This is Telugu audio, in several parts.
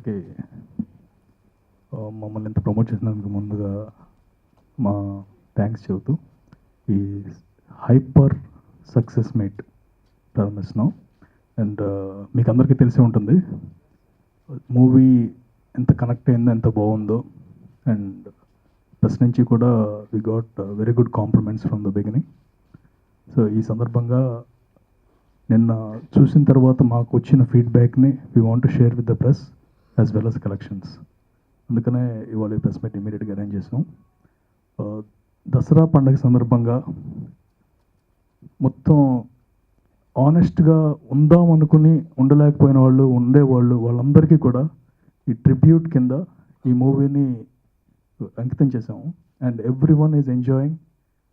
అందరికీ మమ్మల్ని ఇంత ప్రమోట్ చేసినందుకు ముందుగా మా థ్యాంక్స్ చెబుతూ ఈ హైపర్ సక్సెస్ మీట్ ప్రారంభిస్తున్నాం. అండ్ మీకు అందరికీ తెలిసి ఉంటుంది మూవీ ఎంత కనెక్ట్ అయిందో, ఎంత బాగుందో. అండ్ ప్రెస్ నుంచి కూడా we got very good compliments from the beginning. So ఈ సందర్భంగా నిన్న చూసిన తర్వాత మాకు వచ్చిన ఫీడ్బ్యాక్ని we want to share with the press as well as collections. అందుకనే ఇవాళ ఈ ప్రెస్ మీట్ ఇమీడియట్గా అరేంజ్ చేసాం. దసరా పండుగ సందర్భంగా మొత్తం ఆనెస్ట్గా ఉందాం అనుకుని ఉండలేకపోయిన వాళ్ళు, ఉండేవాళ్ళు, వాళ్ళందరికీ కూడా ఈ ట్రిబ్యూట్ కింద ఈ మూవీని అంకితం చేసాము. And every one is enjoying.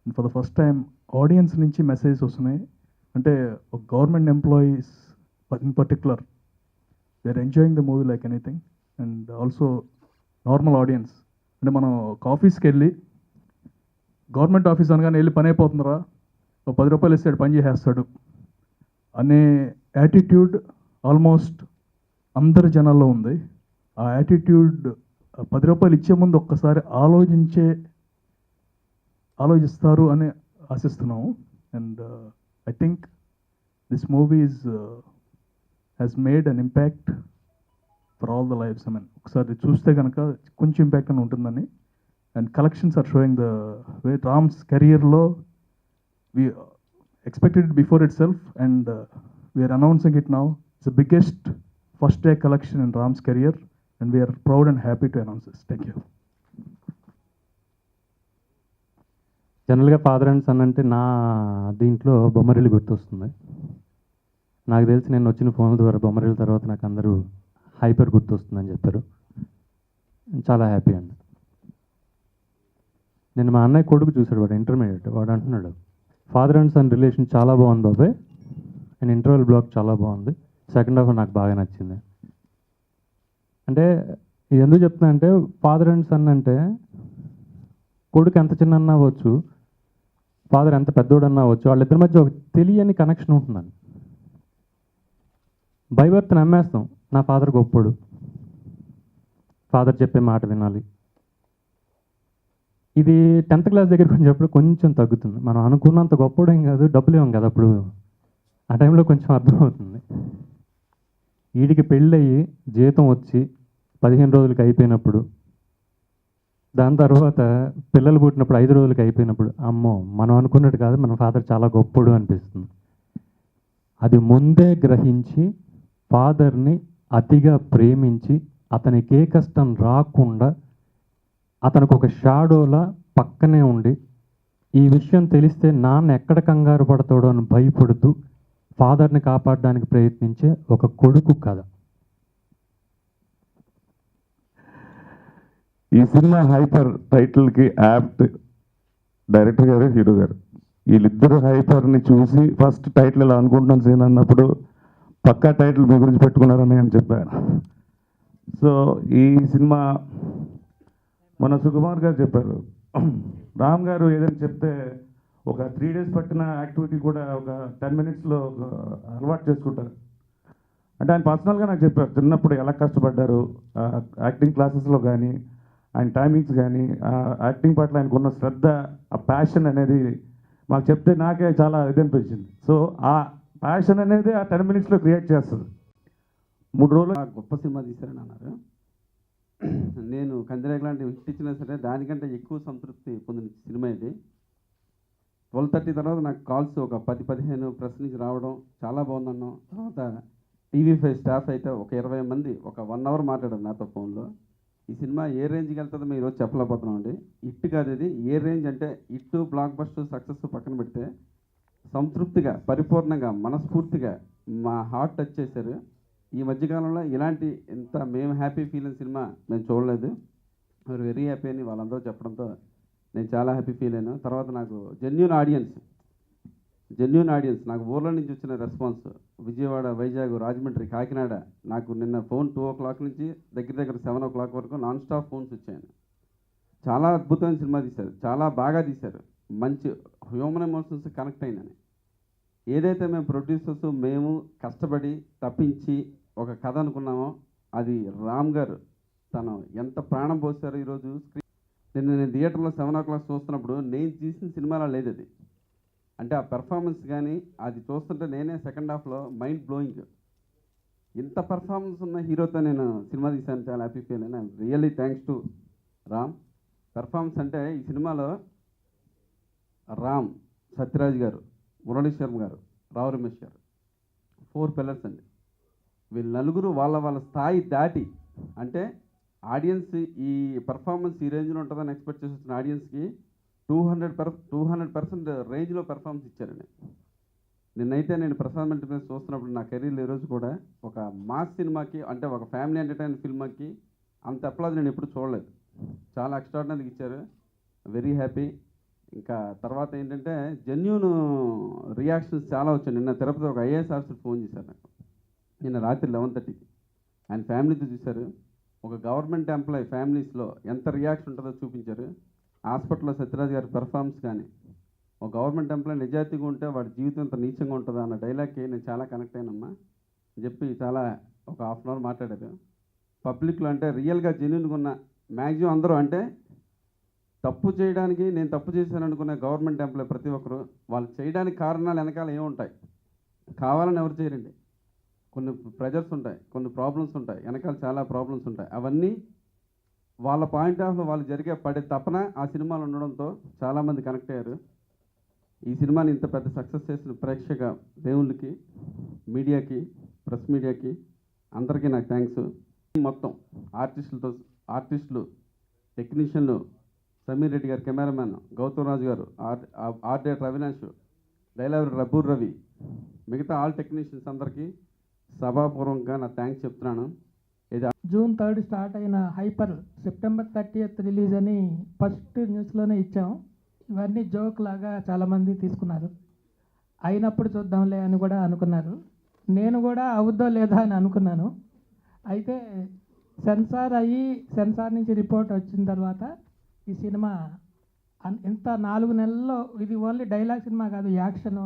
And for the first time audience నుంచి మెసేజెస్ వస్తున్నాయి. అంటే ఒక government employees in particular they are enjoying the movie like anything. And also normal audience, అంటే మనం ఒక ఆఫీస్కి వెళ్ళి గవర్నమెంట్ ఆఫీస్ అనగానే వెళ్ళి పని అయిపోతుందిరా, ఒక 10 రూపాయలు ఇస్తాడు పని చేసేస్తాడు అనే యాటిట్యూడ్ ఆల్మోస్ట్ అందరి జనాల్లో ఉంది. ఆ యాటిట్యూడ్ 10 రూపాయలు ఇచ్చే ముందు ఒక్కసారి ఆలోచిస్తారు అని ఆశిస్తున్నాము. And I think this movie has made an impact for all the lifes. I mean ఒకసారి చూస్తే కనుక కొంచెం ఇంపాక్ట్ అని ఉంటుందని. And collections are showing the way. Ram's కెరియర్లో we expected it before itself, and we are announcing it now. It's the biggest first day collection in Ram's career, and we are proud and happy to announce this. Thank you. జనరల్గా ఫాదర్ అండ్ సన్ అంటే నా దీంట్లో బొమ్మరిల్లు గుర్తొస్తుంది. నాకు తెలిసి నేను వచ్చిన ఫోన్ ద్వారా బొమ్మరిల్లు తర్వాత నాకు అందరూ హైపర్ గుర్తొస్తుందని చెప్పారు. చాలా హ్యాపీ అండి. నేను మా అన్నయ్య కొడుకు చూశాడు, వాడు ఇంటర్మీడియట్. వాడు అంటున్నాడు, ఫాదర్ అండ్ సన్ రిలేషన్ చాలా బాగుంది బాబాయ్, అండ్ ఇంటర్వెల్ బ్లాక్ చాలా బాగుంది, సెకండ్ హాఫ్ నాకు బాగా నచ్చింది. అంటే ఇది ఎందుకు చెప్తున్నా అంటే, ఫాదర్ అండ్ సన్ అంటే కొడుకు ఎంత చిన్న అన్నా అవ్వచ్చు, ఫాదర్ ఎంత పెద్దోడన్నా అవ్వచ్చు, వాళ్ళిద్దరి మధ్య ఒక తెలియని కనెక్షన్ ఉంటుందండి. బై బర్త్ నమ్మేస్తాం, నా ఫాదర్ గొప్పోడు, ఫాదర్ చెప్పే మాట వినాలి. ఇది 10th క్లాస్ దగ్గరికి వచ్చినప్పుడు కొంచెం తగ్గుతుంది. మనం అనుకున్నంత గొప్పడేం కాదు, డబ్బులు ఏం కదా అప్పుడు. ఆ టైంలో కొంచెం అర్థమవుతుంది. వీడికి పెళ్ళయి జీతం వచ్చి 15 రోజులకి అయిపోయినప్పుడు, దాని తర్వాత పిల్లలు పుట్టినప్పుడు 5 రోజులకి అయిపోయినప్పుడు, అమ్మో మనం అనుకున్నట్టు కాదు, మన ఫాదర్ చాలా గొప్పడు అనిపిస్తుంది. అది ముందే గ్రహించి ఫాదర్ని అతిగా ప్రేమించి అతనికి ఏ కష్టం రాకుండా అతనికి ఒక షాడోలా పక్కనే ఉండి, ఈ విషయం తెలిస్తే నాన్న ఎక్కడ కంగారు పడతాడో అని భయపడుతూ ఫాదర్ని కాపాడడానికి ప్రయత్నించే ఒక కొడుకు కథ. ఈ సినిమా హైపర్ టైటిల్కి యాప్ట్ డైరెక్టర్ గారు, హీరో గారు. వీళ్ళిద్దరు హైపర్ని చూసి ఫస్ట్ టైటిల్ ఇలా అనుకుంటున్నాను సీన్ అన్నప్పుడు పక్కా టైటిల్ మీ గురించి పెట్టుకున్నారని అని చెప్పాను. సో ఈ సినిమా మన సుకుమార్ గారు చెప్పారు, రామ్ గారు ఏదైనా చెప్తే ఒక 3 days పట్టిన యాక్టివిటీ కూడా ఒక 10 minutesలో అలవాటు చేసుకుంటారు. అంటే ఆయన పర్సనల్గా నాకు చెప్పారు, చిన్నప్పుడు ఎలా కష్టపడ్డారు యాక్టింగ్ క్లాసెస్లో కానీ, ఆయన టైమింగ్స్ కానీ, యాక్టింగ్ పట్ల ఆయనకు ఉన్న శ్రద్ధ, ఆ ప్యాషన్ అనేది మాకు చెప్తే నాకే చాలా ఇది అనిపించింది. సో ఆ ప్యాషన్ అనేది ఆ 10 minutesలో క్రియేట్ చేస్తుంది. 3 రోజులు గొప్ప సినిమా తీశారని అన్నారు. నేను కందిరేగ లాంటి హిట్ ఇచ్చినా సరే దానికంటే ఎక్కువ సంతృప్తి పొందిన సినిమా ఇది. 12:30 తర్వాత నాకు కాల్స్ ఒక 10-15 ప్రెస్ నుంచి రావడం, చాలా బాగుందన్నాం. తర్వాత TV5 స్టాఫ్ అయితే ఒక 20 మంది ఒక 1 hour మాట్లాడారు నాతో ఫోన్లో. ఈ సినిమా ఏ రేంజ్కి వెళ్తుందో మేము ఈరోజు చెప్పలేకపోతున్నాం అండి. హిట్ కాదు ఇది. ఏ రేంజ్ అంటే హిట్, బ్లాక్ బస్టర్, సక్సెస్ పక్కన పెడితే సంతృప్తిగా, పరిపూర్ణంగా, మనస్ఫూర్తిగా మా హార్ట్ టచ్ చేశారు. ఈ మధ్యకాలంలో ఇలాంటి ఇంత మేము హ్యాపీ ఫీల్ అయిన సినిమా మేము చూడలేదు. మీరు వెరీ హ్యాపీ అని వాళ్ళందరూ చెప్పడంతో నేను చాలా హ్యాపీ ఫీల్ అయినా. తర్వాత నాకు జెన్యూన్ ఆడియన్స్ నాకు ఊర్ల నుంచి వచ్చిన రెస్పాన్స్, విజయవాడ, వైజాగ్, రాజమండ్రి, కాకినాడ, నాకు నిన్న ఫోన్ 2 o'clock నుంచి దగ్గర 7 o'clock వరకు నాన్ స్టాప్ ఫోన్స్ వచ్చాయి. చాలా అద్భుతమైన సినిమా తీశారు, చాలా బాగా తీశారు, మంచి హ్యూమన్ ఎమోషన్స్ కనెక్ట్ అయినని. ఏదైతే మేము ప్రొడ్యూసర్స్ మేము కష్టపడి తప్పించి ఒక కథ అనుకున్నామో అది రామ్ గారు తను ఎంత ప్రాణం పోసారో ఈరోజు నేను థియేటర్లో 7 o'clock చూస్తున్నప్పుడు నేను తీసిన సినిమాలో లేదు అది. అంటే ఆ పెర్ఫార్మెన్స్ కానీ అది చూస్తుంటే నేనే సెకండ్ హాఫ్లో మైండ్ బ్లోయింగ్. ఇంత పెర్ఫార్మెన్స్ ఉన్న హీరోతో నేను సినిమా తీశాను, చాలా హ్యాపీ ఫీల్ అయినా. Really thanks to Ram. Performance అంటే ఈ సినిమాలో రామ్, సత్యరాజ్ గారు, మురళీ శర్మ గారు, రావు రమేష్ గారు 4 pillars అండి. వీళ్ళు నలుగురు వాళ్ళ స్థాయి దాటి, అంటే ఆడియన్స్ ఈ పెర్ఫార్మెన్స్ ఈ రేంజ్లో ఉంటుందని ఎక్స్పెక్ట్ చేసి వచ్చిన ఆడియన్స్కి 200% రేంజ్లో పెర్ఫార్మెన్స్ ఇచ్చారండి. నిన్నైతే నేను ప్రసాద్ మల్టీప్లెక్స్ చూస్తున్నప్పుడు నా కెరీర్లో ఈరోజు కూడా ఒక మాస్ సినిమాకి, అంటే ఒక ఫ్యామిలీ ఎంటర్టైన్ ఫిల్మ్కి అంత అప్లాజ్ నేను ఎప్పుడు చూడలేదు. చాలా ఎక్స్ట్రాడినరీగా ఇచ్చారు. Very happy. ఇంకా తర్వాత ఏంటంటే జెన్యూన్ రియాక్షన్స్ చాలా వచ్చాయి. నిన్న తిరుపతి ఒక ఐఏఎస్ ఆఫీసర్ ఫోన్ చేశారు నాకు, నిన్న రాత్రి 11:30కి. ఆయన ఫ్యామిలీతో చూశారు. ఒక గవర్నమెంట్ ఎంప్లాయీ ఫ్యామిలీస్లో ఎంత రియాక్షన్ ఉంటుందో చూపించారు. హాస్పిటల్లో సత్యరాజ్ గారి పెర్ఫార్మెన్స్ కానీ, ఒక గవర్నమెంట్ ఎంప్లాయీ నిజాయితీగా ఉంటే వాడి జీవితం ఇంత నీచంగా ఉంటుందా అన్న డైలాగ్కి నేను చాలా కనెక్ట్ అయినమ్మా అని చెప్పి చాలా ఒక 1/2 hour మాట్లాడారు. పబ్లిక్లో అంటే రియల్గా జెన్యూన్గా ఉన్న మ్యాక్సిమం అందరూ, అంటే తప్పు చేయడానికి, నేను తప్పు చేశాను అనుకునే గవర్నమెంట్ ఎంప్లాయీ ప్రతి ఒక్కరు వాళ్ళు చేయడానికి కారణాలు వెనకాల ఏముంటాయి, కావాలని ఎవరు చేయరండి. కొన్ని ప్రెజర్స్ ఉంటాయి, కొన్ని ప్రాబ్లమ్స్ ఉంటాయి, వెనకాల చాలా ప్రాబ్లమ్స్ ఉంటాయి. అవన్నీ వాళ్ళ పాయింట్ ఆఫ్లో వాళ్ళు జరిగే పడే తపన ఆ సినిమాలు ఉండడంతో చాలామంది కనెక్ట్ అయ్యారు. ఈ సినిమాని ఇంత పెద్ద సక్సెస్ చేసిన ప్రేక్షక దేవుళ్ళకి, మీడియాకి, ప్రెస్ మీడియాకి అందరికీ నాకు థ్యాంక్స్. మొత్తం ఆర్టిస్టులు, టెక్నీషియన్లు, సమీర్ రెడ్డి గారు cameraman, Gautam Raju garu, art director Avinash, dialogue రబూర్ రవి, మిగతా ఆల్ టెక్నీషియన్స్ అందరికీ సభాపూర్వకంగా నా థ్యాంక్స్ చెప్తున్నాను. June 3rd స్టార్ట్ అయిన హైపర్ September 30th రిలీజ్ అని ఫస్ట్ న్యూస్లోనే ఇచ్చాం. ఇవన్నీ జోక్ లాగా చాలామంది తీసుకున్నారు. అయినప్పుడు చూద్దాంలే అని కూడా అనుకున్నారు. నేను కూడా అవుద్దో లేదా అని అనుకున్నాను. అయితే సెన్సార్ నుంచి రిపోర్ట్ వచ్చిన తర్వాత ఈ సినిమా ఇంత 4 నెలల్లో, ఇది ఓన్లీ డైలాగ్ సినిమా కాదు, యాక్షన్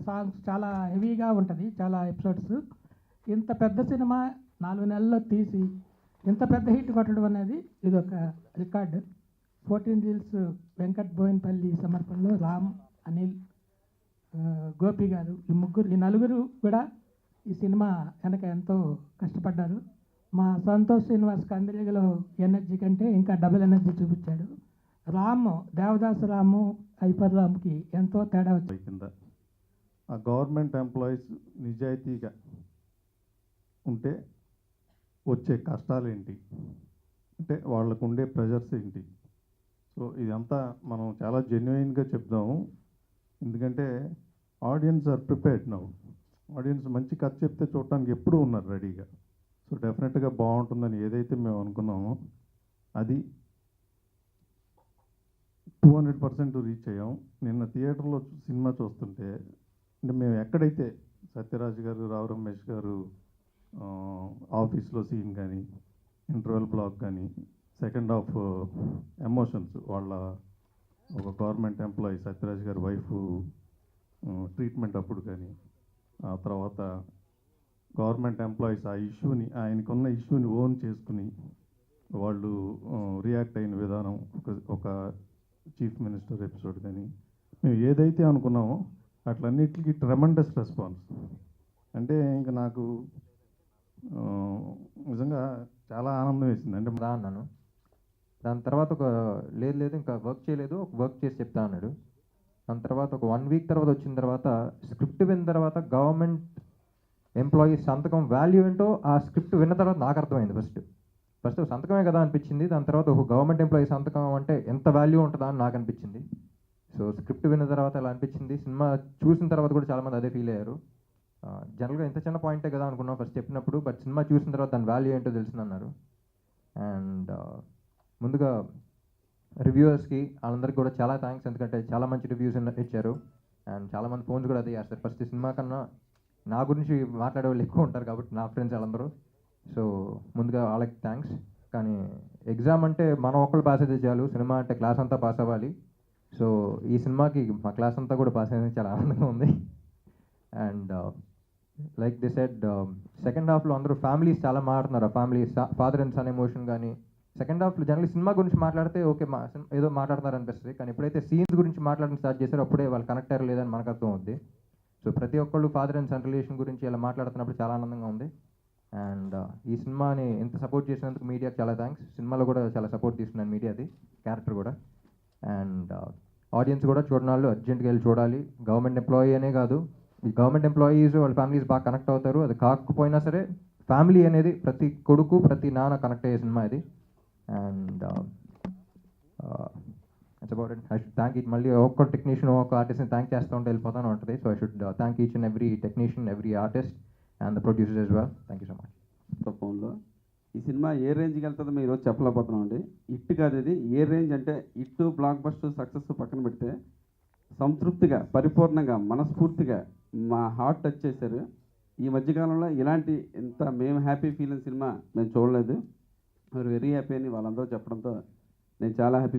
సాంగ్స్ చాలా హెవీగా ఉంటుంది, చాలా ఎపిసోడ్స్. ఇంత పెద్ద సినిమా 4 నెలల్లో తీసి ఇంత పెద్ద హిట్ కొట్టడం అనేది ఇది ఒక రికార్డు. 14 రీల్స్ వెంకట్ బోయిన్పల్లి సమర్పణలో రామ్, అనిల్, గోపి గారు, ఈ నలుగురు కూడా ఈ సినిమా వెనక ఎంతో కష్టపడ్డారు. మా సంతోష్ శ్రీనివాస్ కందిరిగలో ఎనర్జీ కంటే ఇంకా డబుల్ ఎనర్జీ చూపించాడు. రామ్, దేవదాసు రాము, హైపర్ రామ్కి ఎంతో తేడా వచ్చింది. కింద ఆ గవర్నమెంట్ ఎంప్లాయీస్ నిజాయితీగా ఉంటే వచ్చే కష్టాలు ఏంటి, అంటే వాళ్ళకు ఉండే ప్రెజర్స్ ఏంటి. సో ఇదంతా మనం చాలా జెన్యుయిన్గా చెప్దాము. ఎందుకంటే audience are prepared now. Audience మంచి కథ చెప్తే చూడటానికి ఎప్పుడూ ఉన్నారు రెడీగా. సో డెఫినెట్గా బాగుంటుందని ఏదైతే మేము అనుకున్నామో అది 200% రీచ్ అయ్యాం. నిన్న థియేటర్లో సినిమా చూస్తుంటే, అంటే మేము ఎక్కడైతే సత్యరాజ్ గారు, రావు రమేష్ గారు ఆఫీస్లో సీన్ కానీ, ఇంటర్వెల్ బ్లాక్ కానీ, సెకండ్ హాఫ్ ఎమోషన్స్, వాళ్ళ ఒక గవర్నమెంట్ ఎంప్లాయీ సత్యరాజ్ గారి వైఫ్ ట్రీట్మెంట్ అప్పుడు కానీ, ఆ తర్వాత గవర్నమెంట్ ఎంప్లాయీస్ ఆ ఇష్యూని, ఆయనకున్న ఇష్యూని ఓన్ చేసుకుని వాళ్ళు రియాక్ట్ అయిన విధానం, ఒక చీఫ్ మినిస్టర్ ఎపిసోడ్ కానీ, మేము ఏదైతే అనుకున్నామో అట్లన్నిటికీ ట్రెమండస్ రెస్పాన్స్. అంటే ఇంకా నాకు నిజంగా చాలా ఆనందం వేసింది. అంటే రా అన్నాను. దాని తర్వాత లేదు ఇంకా వర్క్ చేయలేదు, ఒక వర్క్ చేసి చెప్తా అన్నాడు. దాని తర్వాత ఒక 1 week తర్వాత వచ్చిన తర్వాత స్క్రిప్ట్ విన్న తర్వాత గవర్నమెంట్ ఎంప్లాయీస్ సంతకం వాల్యూ ఏంటో ఆ స్క్రిప్ట్ విన్న తర్వాత నాకు అర్థమైంది. ఫస్ట్ సంతకమే కదా అనిపించింది. దాని తర్వాత ఒక గవర్నమెంట్ ఎంప్లాయీ సంతకం అంటే ఎంత వాల్యూ ఉంటుందా అని నాకు అనిపించింది. సో స్క్రిప్ట్ విన్న తర్వాత అలా అనిపించింది. సినిమా చూసిన తర్వాత కూడా చాలామంది అదే ఫీల్ అయ్యారు. జనరల్గా ఎంత చిన్న పాయింటే కదా అనుకున్నాం ఫస్ట్ చెప్పినప్పుడు, బట్ సినిమా చూసిన తర్వాత దాని వాల్యూ ఏంటో తెలిసిందన్నారు. అండ్ ముందుగా రివ్యూవర్స్కి వాళ్ళందరికీ కూడా చాలా థ్యాంక్స్, ఎందుకంటే చాలా మంచి రివ్యూస్ ఇచ్చారు. అండ్ చాలామంది ఫోన్స్ కూడా అదే చేస్తారు. ఫస్ట్ సినిమా కన్నా నా గురించి మాట్లాడే వాళ్ళు ఎక్కువ ఉంటారు కాబట్టి, నా ఫ్రెండ్స్ వాళ్ళందరూ. సో ముందుగా వాళ్ళకి థ్యాంక్స్. కానీ ఎగ్జామ్ అంటే మనం ఒక్కళ్ళు పాస్ అయితే చాలు, సినిమా అంటే క్లాస్ అంతా పాస్ అవ్వాలి. సో ఈ సినిమాకి మా క్లాస్ అంతా కూడా పాస్ అయింది, చాలా ఆనందంగా ఉంది. And like the said second హాఫ్లో అందరూ ఫ్యామిలీస్ చాలా మాట్లాడుతున్నారు, family father and son emotion కానీ. సెకండ్ హాఫ్లో జనరల్ సినిమా గురించి మాట్లాడితే ఓకే ఏదో మాట్లాడుతున్నారు అనిపిస్తుంది, కానీ ఎప్పుడైతే సీన్స్ గురించి మాట్లాడడం స్టార్ట్ చేశారో అప్పుడే వాళ్ళు కనెక్ట్ అయ్యారు లేదని మనకు అర్థం అవుద్ది. సో ప్రతి ఒక్కళ్ళు ఫాదర్ అండ్ సన్ రిలేషన్ గురించి ఇలా మాట్లాడుతున్నప్పుడు చాలా ఆనందంగా ఉంది. అండ్ ఈ సినిమాని ఇంత సపోర్ట్ చేసినందుకు మీడియాకి చాలా థ్యాంక్స్. సినిమాలో కూడా చాలా సపోర్ట్ తీసుకున్నాను మీడియాది, క్యారెక్టర్ కూడా. అండ్ ఆడియన్స్ కూడా చూడని వాళ్ళు అర్జెంట్గా వెళ్ళి చూడాలి. గవర్నమెంట్ ఎంప్లాయీ అనే కాదు, ఈ గవర్నమెంట్ ఎంప్లాయీస్ వాళ్ళ ఫ్యామిలీస్ బాగా కనెక్ట్ అవుతారు. అది కాకపోయినా సరే ఫ్యామిలీ అనేది ప్రతి కొడుకు ప్రతి నాన్న కనెక్ట్ అయ్యే సినిమా ఇది. And it's about it. I should thank it. మళ్ళీ ఒక్క టెక్నీషియన్ ఒక్క ఆర్టిస్ట్ని థ్యాంక్ చేస్తూ ఉంటే వెళ్ళిపోతాను ఉంటుంది. So I should thank each and every technician, every artist and the producers as well. Thank you so much. ఫోన్లో ఈ సినిమా ఏ రేంజ్కి వెళ్తుందో మేము ఈరోజు చెప్పలేకపోతున్నాం అండి. ఇట్ కాదు ఇది. ఏ రేంజ్ అంటే ఇట్ బ్లాక్ బస్టర్ సక్సెస్ పక్కన పెడితే సంతృప్తిగా, పరిపూర్ణంగా, మనస్ఫూర్తిగా మా హార్ట్ టచ్ చేశారు. ఈ మధ్యకాలంలో ఇలాంటి ఇంత మేము హ్యాపీ ఫీల్ అయిన సినిమా మేము చూడలేదు. వెరీ హ్యాపీ అని వాళ్ళందరూ చెప్పడంతో నేను చాలా హ్యాపీ